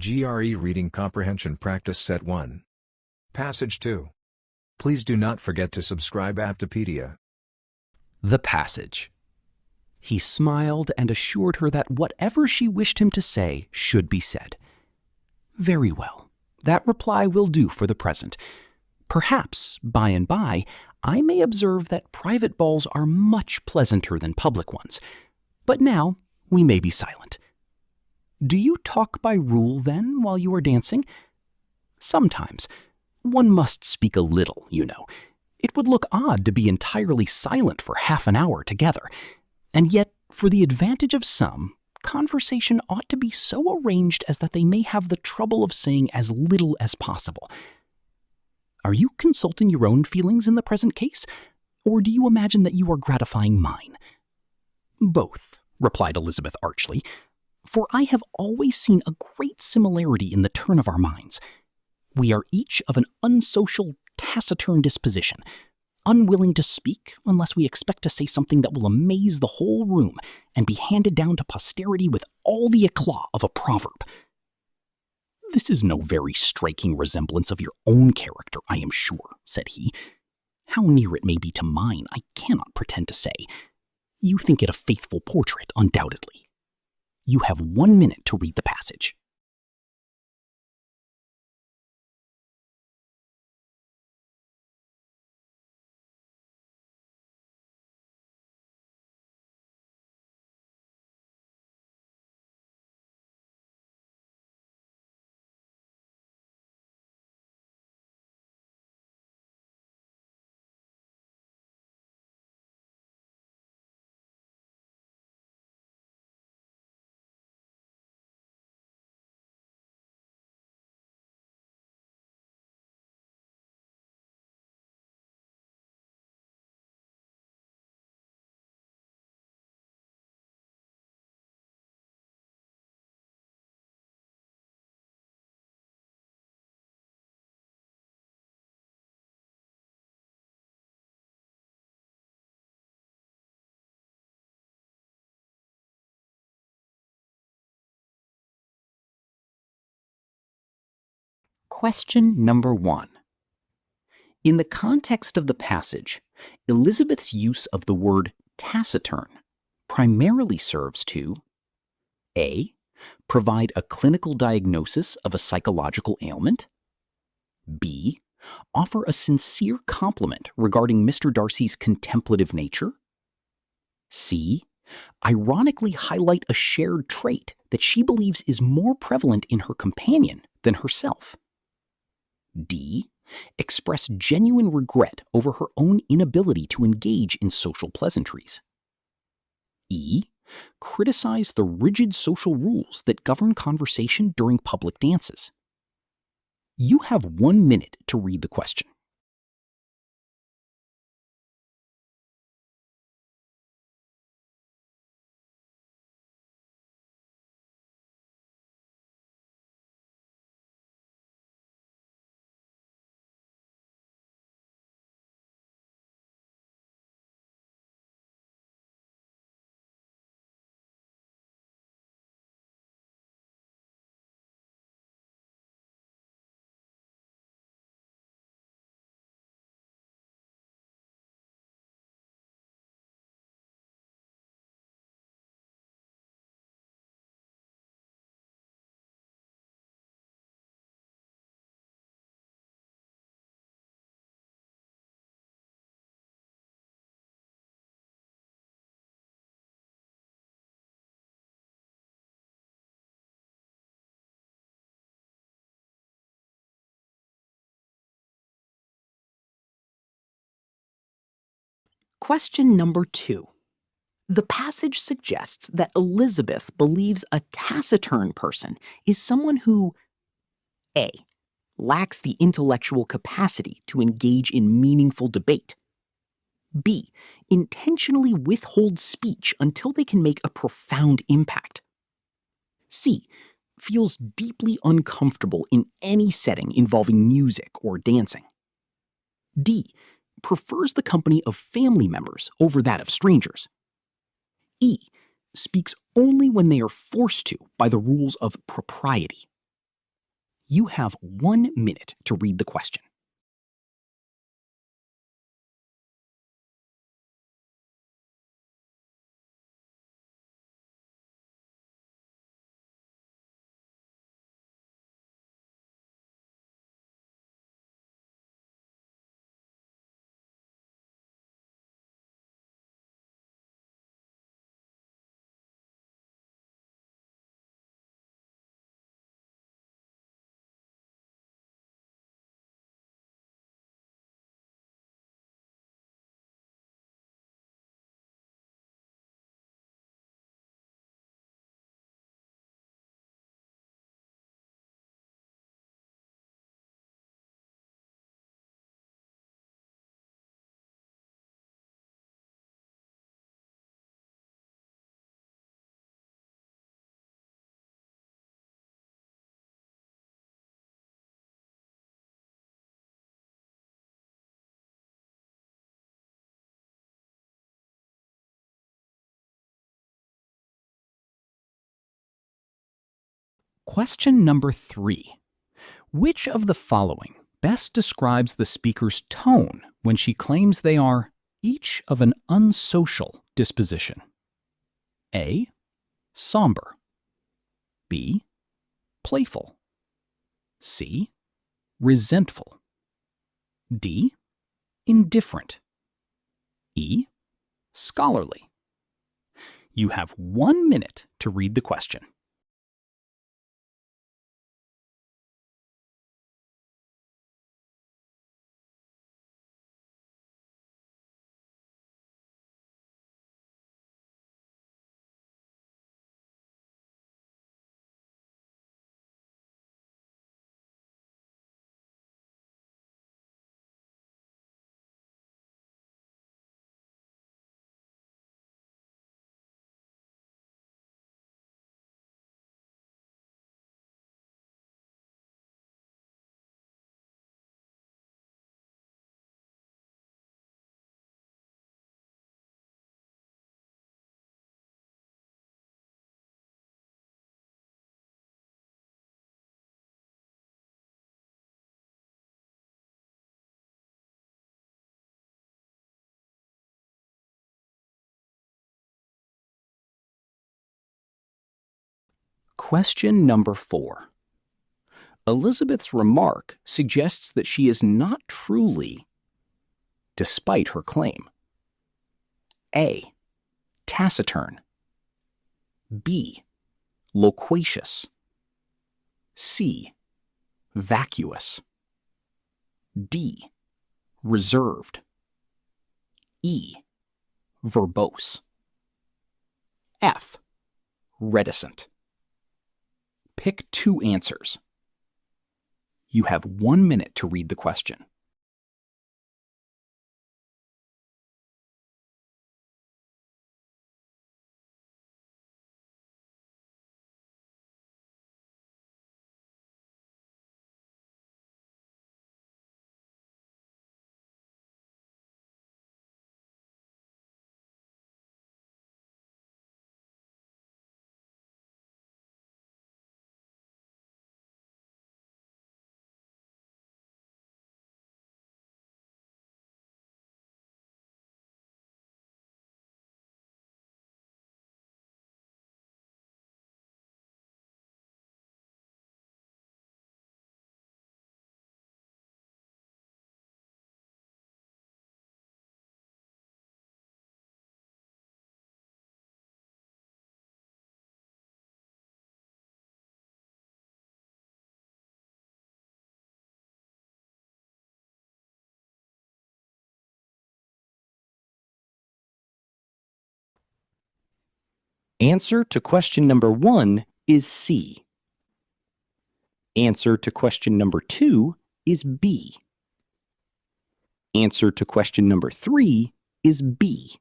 GRE Reading Comprehension Practice Set 1. Passage 2. Please do not forget to subscribe Aptopedia. The passage. He smiled and assured her that whatever she wished him to say should be said. Very well. That reply will do for the present. Perhaps, by and by, I may observe that private balls are much pleasanter than public ones. But now we may be silent. Do you talk by rule, then, while you are dancing? Sometimes. One must speak a little, you know. It would look odd to be entirely silent for half an hour together. And yet, for the advantage of some, conversation ought to be so arranged as that they may have the trouble of saying as little as possible. Are you consulting your own feelings in the present case, or do you imagine that you are gratifying mine? Both, replied Elizabeth archly, for I have always seen a great similarity in the turn of our minds. We are each of an unsocial, taciturn disposition, unwilling to speak unless we expect to say something that will amaze the whole room and be handed down to posterity with all the eclat of a proverb. This is no very striking resemblance of your own character, I am sure, said he. How near it may be to mine, I cannot pretend to say. You think it a faithful portrait, undoubtedly. You have 1 minute to read the passage. Question number 1. In the context of the passage, Elizabeth's use of the word taciturn primarily serves to A. Provide a clinical diagnosis of a psychological ailment, B. Offer a sincere compliment regarding Mr. Darcy's contemplative nature, C. Ironically highlight a shared trait that she believes is more prevalent in her companion than herself, D. Express genuine regret over her own inability to engage in social pleasantries, E. Criticize the rigid social rules that govern conversation during public dances. You have 1 minute to read the question. Question number 2. The passage suggests that Elizabeth believes a taciturn person is someone who A. Lacks the intellectual capacity to engage in meaningful debate, B. Intentionally withholds speech until they can make a profound impact, C. Feels deeply uncomfortable in any setting involving music or dancing, D. Prefers the company of family members over that of strangers, E. Speaks only when they are forced to by the rules of propriety, You have 1 minute to read the question. Question number 3. Which of the following best describes the speaker's tone when she claims they are each of an unsocial disposition? A. Somber. B. Playful. C. Resentful. D. Indifferent. E. Scholarly. You have 1 minute to read the question. Question number 4. Elizabeth's remark suggests that she is not truly, despite her claim. A. Taciturn. B. Loquacious. C. Vacuous. D. Reserved. E. Verbose. F. Reticent. Pick 2 answers. You have 1 minute to read the question. Answer to question number 1 is C. Answer to question number 2 is B. Answer to question number 3 is B.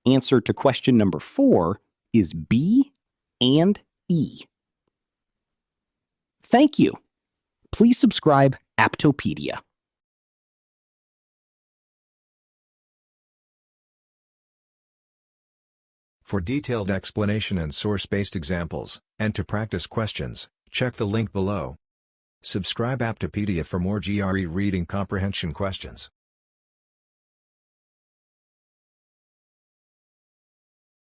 Answer to question number 4 is B and E. Thank you. Please subscribe Aptopedia. For detailed explanation and source-based examples, and to practice questions, Check the link below. Subscribe Aptopedia for more GRE reading comprehension questions.